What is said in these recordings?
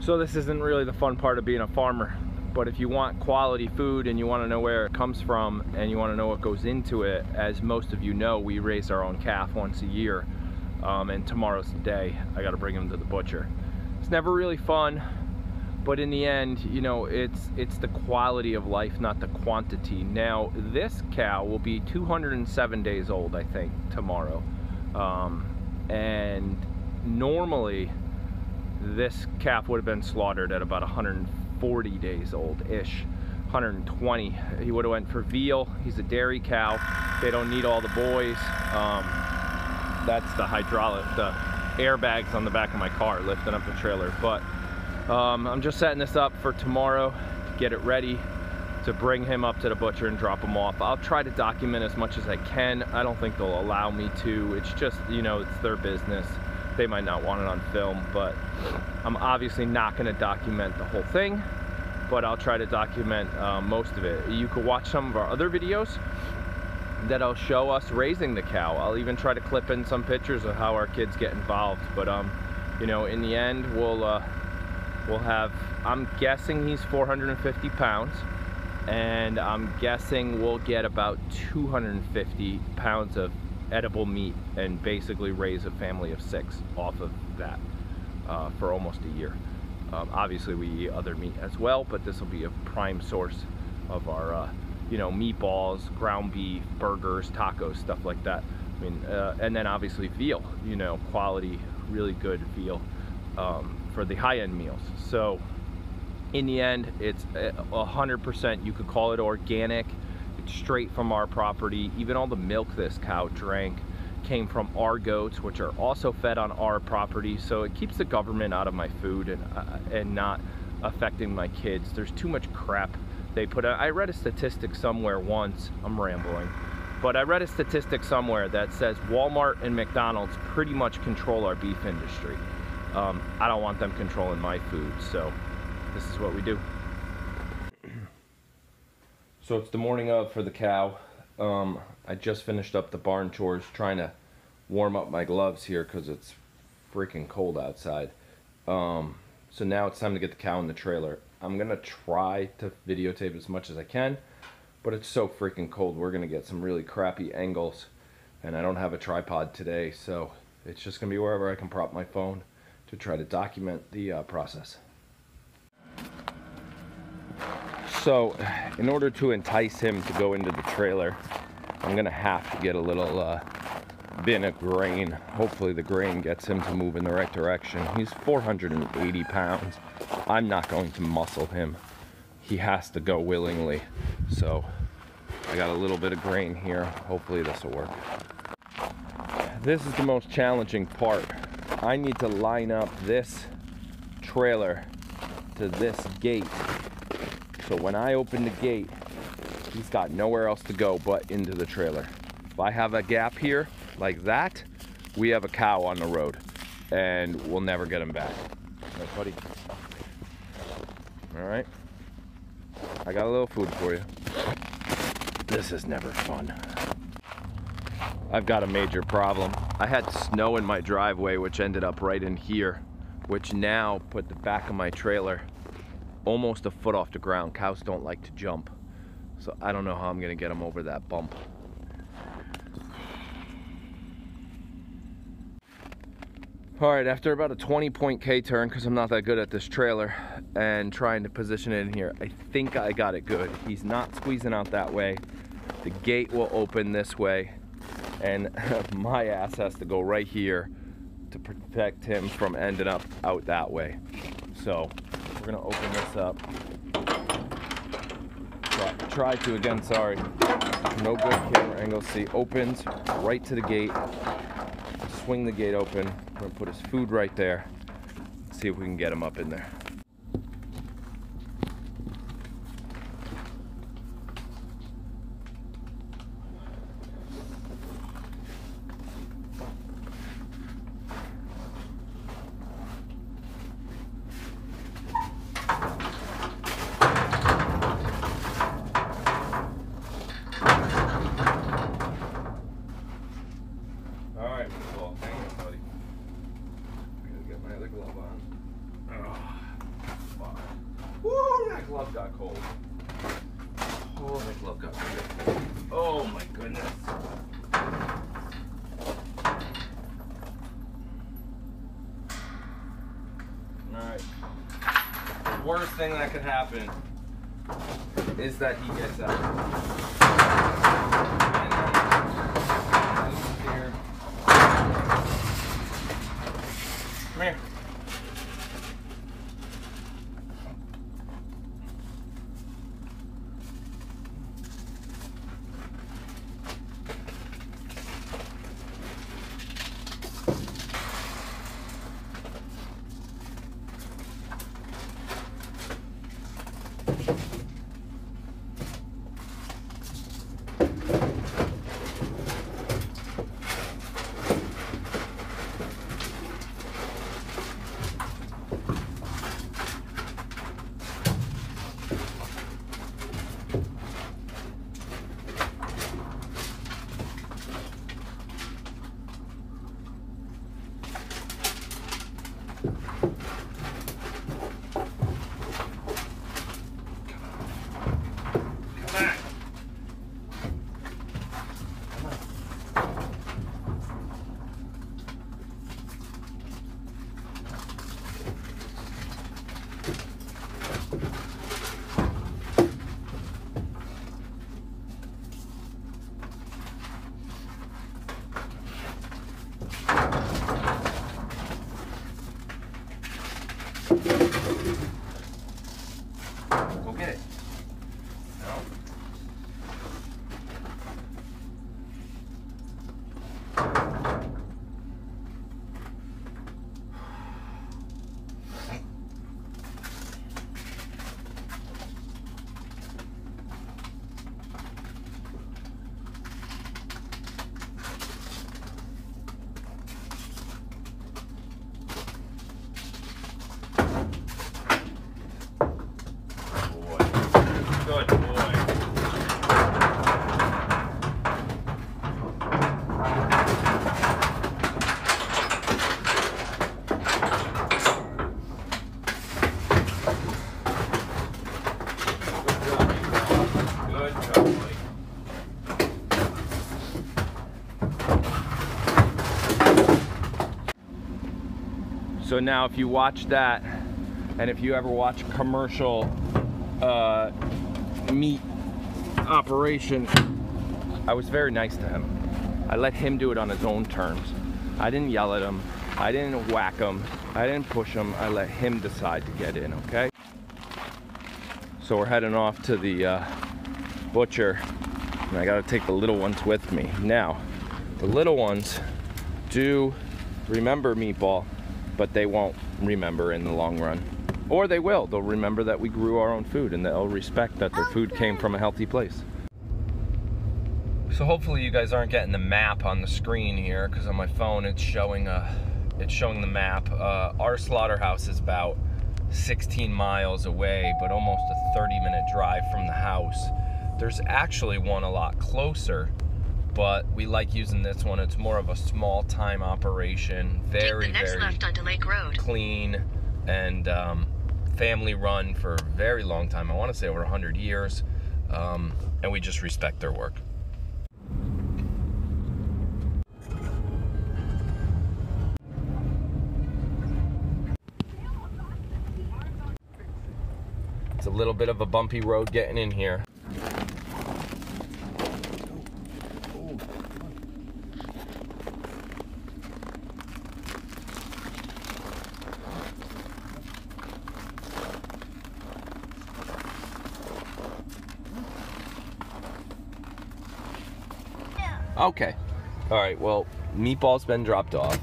So this isn't really the fun part of being a farmer, but if you want quality food and you want to know where it comes from and you want to know what goes into it, as most of you know, we raise our own calf once a year, and tomorrow's the day. I got to bring him to the butcher. It's never really fun, but in the end, you know, it's the quality of life, not the quantity. Now, this cow will be 207 days old, I think, tomorrow, and normally this calf would have been slaughtered at about 140 days old-ish, 120. He would have went for veal. He's a dairy cow. They don't need all the boys. That's the airbags on the back of my car lifting up the trailer. But I'm just setting this up for tomorrow to get it ready to bring him up to the butcher and drop him off. I'll try to document as much as I can. I don't think they'll allow me to. It's just, you know, it's their business. They might not want it on film, but I'm obviously not going to document the whole thing, but I'll try to document most of it. You could watch some of our other videos that'll show us raising the cow. I'll even try to clip in some pictures of how our kids get involved. But you know, in the end, we'll have, I'm guessing he's 450 pounds, and I'm guessing we'll get about 250 pounds of edible meat and basically raise a family of 6 off of that for almost a year. Obviously we eat other meat as well, but this will be a prime source of our you know, meatballs, ground beef, burgers, tacos, stuff like that. I mean, and then obviously veal, you know, quality, really good veal for the high-end meals. So in the end, it's 100%, you could call it organic. Straight from our property. Even all the milk this cow drank came from our goats, which are also fed on our property. So it keeps the government out of my food and not affecting my kids. There's too much crap they put out. I read a statistic somewhere once, I'm rambling, but I read a statistic somewhere that says Walmart and McDonald's pretty much control our beef industry. I don't want them controlling my food, so this is what we do. So it's the morning of for the cow. I just finished up the barn chores, trying to warm up my gloves here because it's freaking cold outside. So now it's time to get the cow in the trailer. I'm gonna try to videotape as much as I can, but it's so freaking cold. We're gonna get some really crappy angles, and I don't have a tripod today, so it's just gonna be wherever I can prop my phone to try to document the process. So, in order to entice him to go into the trailer, I'm gonna have to get a little bin of grain. Hopefully the grain gets him to move in the right direction. He's 480 pounds. I'm not going to muscle him. He has to go willingly. So, I got a little bit of grain here. Hopefully this will work. This is the most challenging part. I need to line up this trailer to this gate. So when I open the gate, he's got nowhere else to go but into the trailer. If I have a gap here, like that, we have a cow on the road, and we'll never get him back. All right, buddy. All right. I got a little food for you. This is never fun. I've got a major problem. I had snow in my driveway, which ended up right in here, which now put the back of my trailer almost a foot off the ground. Cows don't like to jump, so I don't know how I'm gonna get them over that bump. All right, after about a 20-point K-turn, because I'm not that good at this trailer, and trying to position it in here, I think I got it good. He's not squeezing out that way. The gate will open this way, and my ass has to go right here to protect him from ending up out that way. So we're gonna open this up. Try to, again, sorry. No good camera angle. See, opens right to the gate. Swing the gate open. We're gonna put his food right there. See if we can get him up in there. glove got cold. Oh, my glove got cold. Oh my goodness. Alright. The worst thing that could happen is that he gets out. Here. Come here. Go get it. No. Good boy. Good job, buddy. So now if you watch that, and if you ever watch commercial meat operation, I was very nice to him. I let him do it on his own terms. I didn't yell at him. I didn't whack him. I didn't push him. I let him decide to get in, okay? So we're heading off to the butcher, and I gotta take the little ones with me. Now, the little ones do remember Meatball, but they won't remember in the long run. Or they will. They'll remember that we grew our own food, and they'll respect that their food came from a healthy place. So hopefully you guys aren't getting the map on the screen here, because on my phone it's showing the map. Our slaughterhouse is about 16 miles away, but almost a 30-minute drive from the house. There's actually one a lot closer, but we like using this one. It's more of a small-time operation, very left onto Lake Road. Clean, and family run for a very long time. I want to say over 100 years, and we just respect their work. It's a little bit of a bumpy road getting in here. Okay. All right, well, Meatball's been dropped off.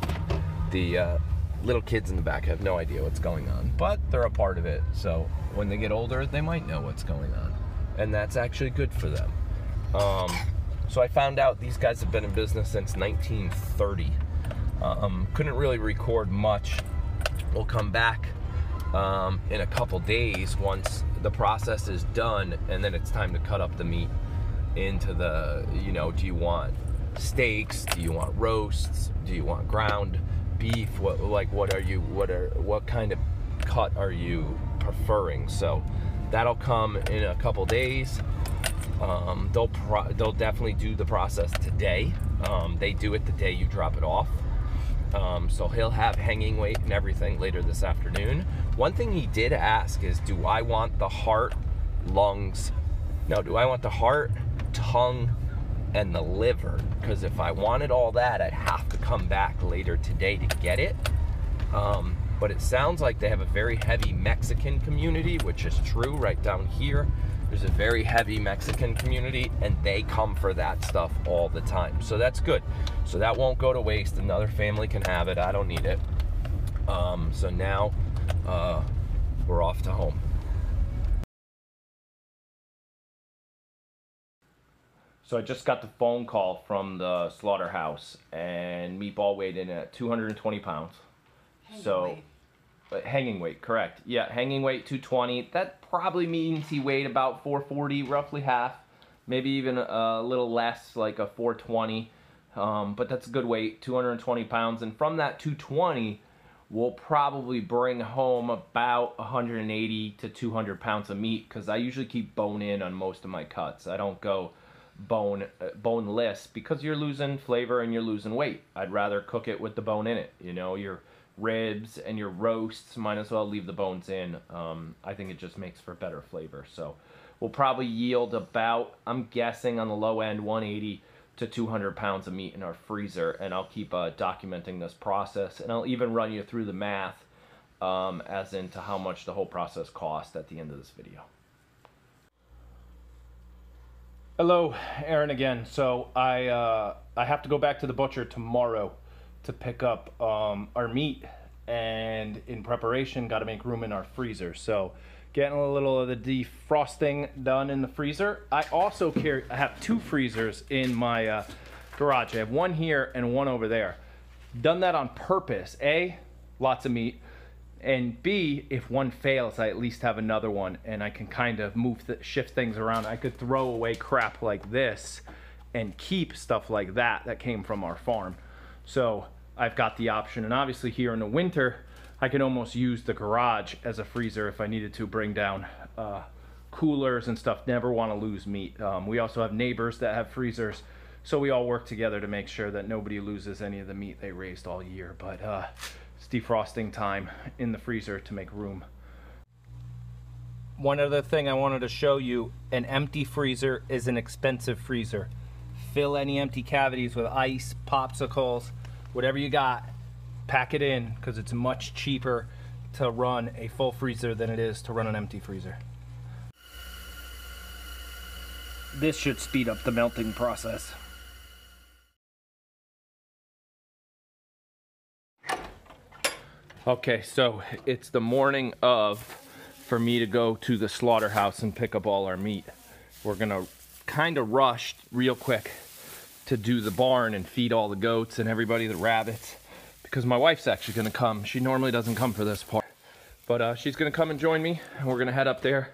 The little kids in the back have no idea what's going on, but they're a part of it. So when they get older, they might know what's going on. And that's actually good for them. So I found out these guys have been in business since 1930. Couldn't really record much. We'll come back in a couple days once the process is done, and then it's time to cut up the meat into the, you know, do you want steaks, do you want roasts, do you want ground beef, what kind of cut are you preferring? So That'll come in a couple days. They'll definitely do the process today. They do it the day you drop it off. So he'll have hanging weight and everything later this afternoon. One thing he did ask is, do I want the heart, lungs? No, do I want the heart, tongue, and the liver? Because if I wanted all that, I'd have to come back later today to get it. But it sounds like they have a very heavy Mexican community, which is true. Right down here, there's a very heavy Mexican community, and they come for that stuff all the time. So that's good. So that won't go to waste. Another family can have it. I don't need it. So now we're off to home. So I just got the phone call from the slaughterhouse, and Meatball weighed in at 220 pounds. Hanging weight, correct. Yeah, hanging weight 220. That probably means he weighed about 440, roughly half. Maybe even a little less, like a 420. But that's a good weight, 220 pounds. And from that 220, we'll probably bring home about 180 to 200 pounds of meat, because I usually keep bone in on most of my cuts. I don't go boneless, because you're losing flavor and you're losing weight. I'd rather cook it with the bone in it. You know, your ribs and your roasts, might as well leave the bones in. I think it just makes for better flavor. So we'll probably yield about, I'm guessing on the low end, 180 to 200 pounds of meat in our freezer, and I'll keep documenting this process, and I'll even run you through the math as into how much the whole process cost at the end of this video. Hello, Aaron again. So I have to go back to the butcher tomorrow to pick up our meat, and in preparation got to make room in our freezer. So getting a little of the defrosting done in the freezer. I also I have two freezers in my garage. I have one here and one over there. Done that on purpose. A, lots of meat, and B, if one fails, I at least have another one, and I can kind of shift things around. I could throw away crap like this and keep stuff like that came from our farm. So I've got the option, and obviously here in the winter, I can almost use the garage as a freezer if I needed to bring down coolers and stuff. Never want to lose meat. We also have neighbors that have freezers, so we all work together to make sure that nobody loses any of the meat they raised all year. But it's defrosting time in the freezer to make room. One other thing I wanted to show you, an empty freezer is an expensive freezer. Fill any empty cavities with ice, popsicles, whatever you got, pack it in, because it's much cheaper to run a full freezer than it is to run an empty freezer. This should speed up the melting process. Okay, so it's the morning of for me to go to the slaughterhouse and pick up all our meat. We're gonna kind of rush real quick to do the barn and feed all the goats and everybody, the rabbits, because my wife's actually gonna come. She normally doesn't come for this part, but she's gonna come and join me, and we're gonna head up there,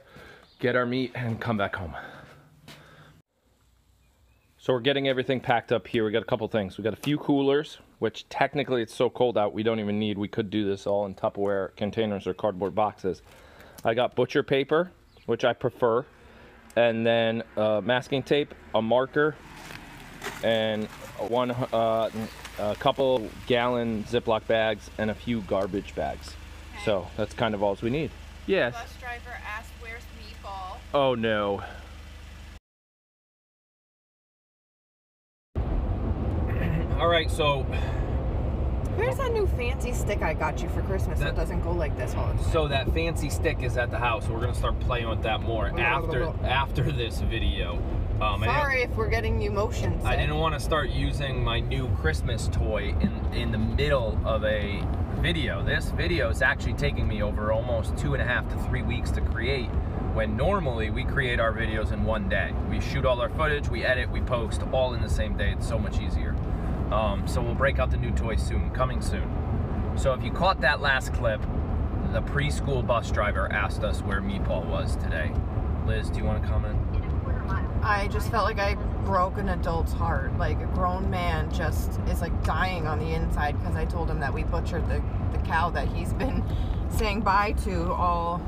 get our meat, and come back home. So we're getting everything packed up here. We got a couple things. We got a few coolers, which technically it's so cold out we don't even need. We could do this all in Tupperware containers or cardboard boxes. I got butcher paper, which I prefer, and then masking tape, a marker, and a couple gallon Ziploc bags, and a few garbage bags. Okay. So that's kind of all we need. Yes. The bus driver asked, "Where's Meatball?" Oh no. All right, so where's that new fancy stick I got you for Christmas that doesn't go like this all the time? So that fancy stick is at the house. So we're gonna start playing with that more after this video. Sorry if we're getting you motion sick. I didn't want to start using my new Christmas toy in the middle of a video. This video is actually taking me over almost 2.5 to 3 weeks to create, when normally we create our videos in one day. We shoot all our footage, we edit, we post all in the same day. It's so much easier. So we'll break out the new toy soon, coming soon. So if you caught that last clip, the preschool bus driver asked us where Meatball was today. Liz, do you want to comment? I just felt like I broke an adult's heart. Like a grown man just is like dying on the inside because I told him that we butchered the cow that he's been saying bye to all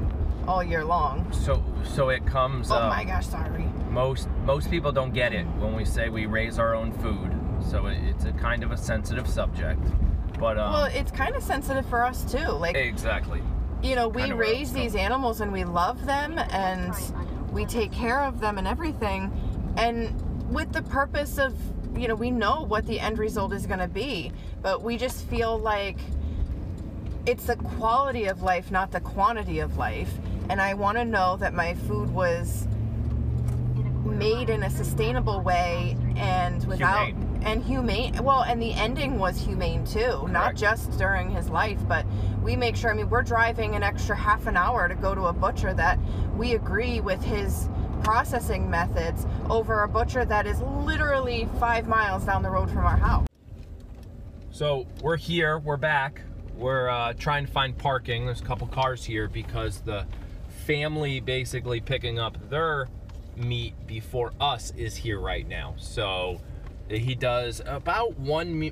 all year long. So it comes. Oh my gosh, sorry. Most people don't get it when we say we raise our own food. So it's a kind of a sensitive subject. But well, it's kind of sensitive for us too. Like exactly. You know, we raise these animals and we love them and we take care of them and everything, and with the purpose of, you know, we know what the end result is going to be, but we just feel like it's the quality of life, not the quantity of life. And I want to know that my food was made in a sustainable way and without humane. Well, and the ending was humane too. Correct. Not just during his life, but we make sure, I mean, we're driving an extra half an hour to go to a butcher that we agree with his processing methods over a butcher that is literally 5 miles down the road from our house. So we're here, we're back. We're trying to find parking. There's a couple cars here because the family basically picking up their meat before us is here right now. So he does about one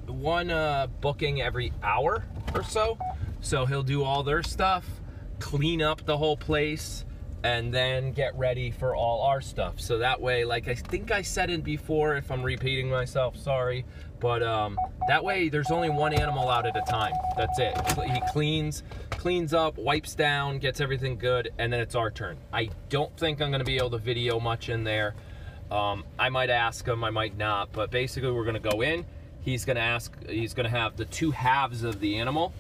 booking every hour or so. So he'll do all their stuff, clean up the whole place, and then get ready for all our stuff. So that way, like I think I said it before, if I'm repeating myself, sorry, but that way there's only one animal out at a time. That's it. He cleans up, wipes down, gets everything good, and then it's our turn. I don't think I'm gonna be able to video much in there. I might ask him, I might not, but basically we're gonna go in. He's gonna have the two halves of the animal.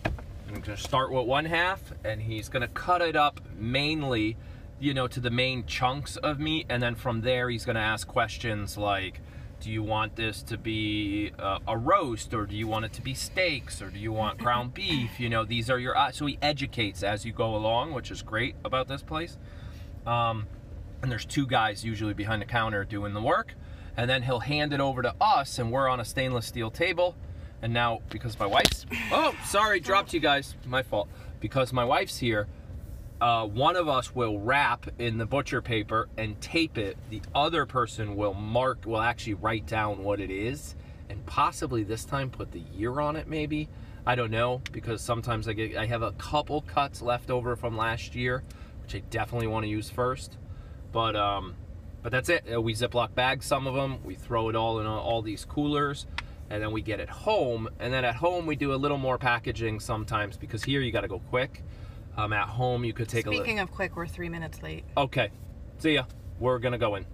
I'm gonna start with one half, and he's gonna cut it up mainly, you know, to the main chunks of meat, and then from there he's gonna ask questions like, do you want this to be a roast, or do you want it to be steaks, or do you want ground beef? You know, these are your, so he educates as you go along, which is great about this place. And there's two guys usually behind the counter doing the work, and then he'll hand it over to us, and we're on a stainless steel table. And now, because my wife's, oh, sorry, dropped you guys, my fault. Because my wife's here, one of us will wrap in the butcher paper and tape it. The other person will actually write down what it is, and possibly this time put the year on it maybe. I don't know, because sometimes I have a couple cuts left over from last year, which I definitely want to use first. But that's it. We Ziploc bag some of them, we throw it all in all these coolers, and then we get it home. And then at home we do a little more packaging sometimes, because here you got to go quick. At home you could take a look. Speaking of quick, we're 3 minutes late. Okay, see ya. We're gonna go in.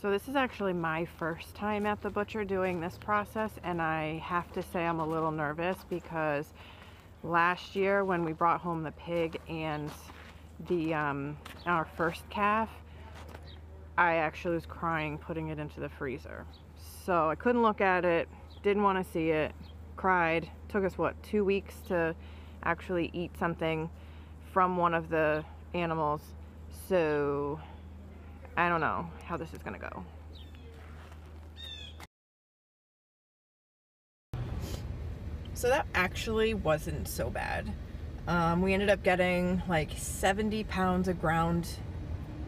So this is actually my first time at the butcher doing this process, and I have to say I'm a little nervous because last year when we brought home the pig and the our first calf, I actually was crying putting it into the freezer. So I couldn't look at it, didn't want to see it, cried. Took us, what, 2 weeks to actually eat something from one of the animals. So I don't know how this is gonna go. So that actually wasn't so bad. We ended up getting like 70 pounds of ground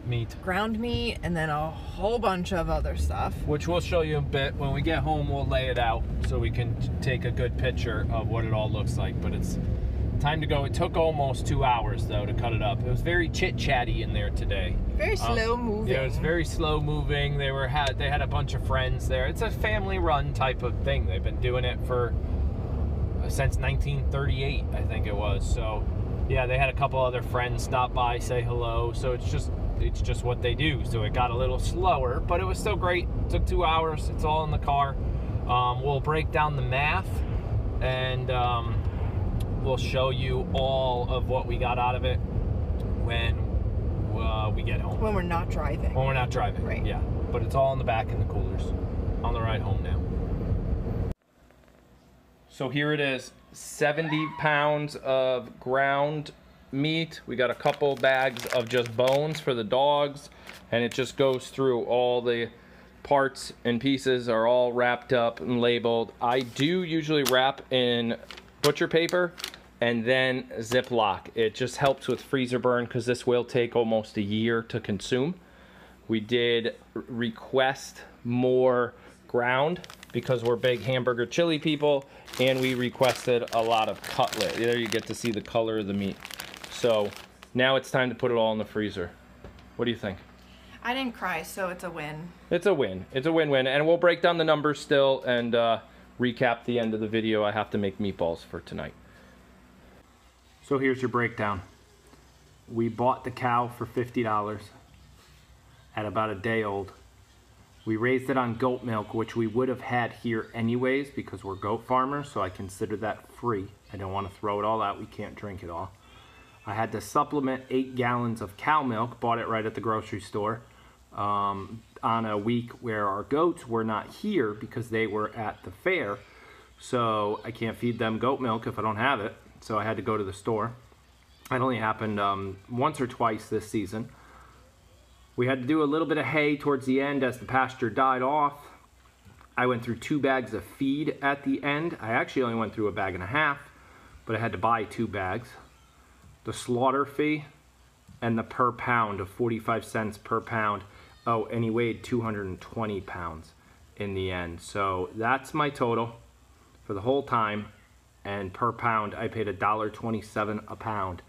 meat, and then a whole bunch of other stuff, which we'll show you a bit when we get home. We'll lay it out so we can take a good picture of what it all looks like. But it's time to go. It took almost 2 hours though to cut it up. It was very chit-chatty in there today. Very slow moving. Yeah, it was very slow moving. They had a bunch of friends there. It's a family run type of thing. They've been doing it for since 1938, I think it was. So yeah, they had a couple other friends stop by, say hello. So it's just what they do. So it got a little slower, but it was still great. It took 2 hours. It's all in the car. We'll break down the math, and we'll show you all of what we got out of it when we get home. When we're not driving. When we're not driving, right. Yeah. But it's all in the back in the coolers on the ride home now. So here it is, 70 pounds of ground meat. We got a couple bags of just bones for the dogs, and it just goes through all the parts and pieces are all wrapped up and labeled. I do usually wrap in butcher paper and then Ziploc. It just helps with freezer burn because this will take almost a year to consume. We did request more ground because we're big hamburger chili people, and we requested a lot of cutlet. There you get to see the color of the meat. So now it's time to put it all in the freezer. What do you think? I didn't cry, so it's a win. It's a win. It's a win-win. And we'll break down the numbers still and recap the end of the video. I have to make meatballs for tonight. So here's your breakdown. We bought the cow for $50 at about a day old. We raised it on goat milk, which we would have had here anyways because we're goat farmers, so I consider that free. I don't want to throw it all out. We can't drink it all. I had to supplement 8 gallons of cow milk, bought it right at the grocery store, on a week where our goats were not here because they were at the fair. So I can't feed them goat milk if I don't have it. So I had to go to the store. It only happened once or twice this season. We had to do a little bit of hay towards the end as the pasture died off. I went through 2 bags of feed at the end. I actually only went through a bag and a half, but I had to buy 2 bags. The slaughter fee and the per pound of 45 cents per pound. Oh, and he weighed 220 pounds in the end. So that's my total for the whole time. And per pound, I paid $1.27 a pound.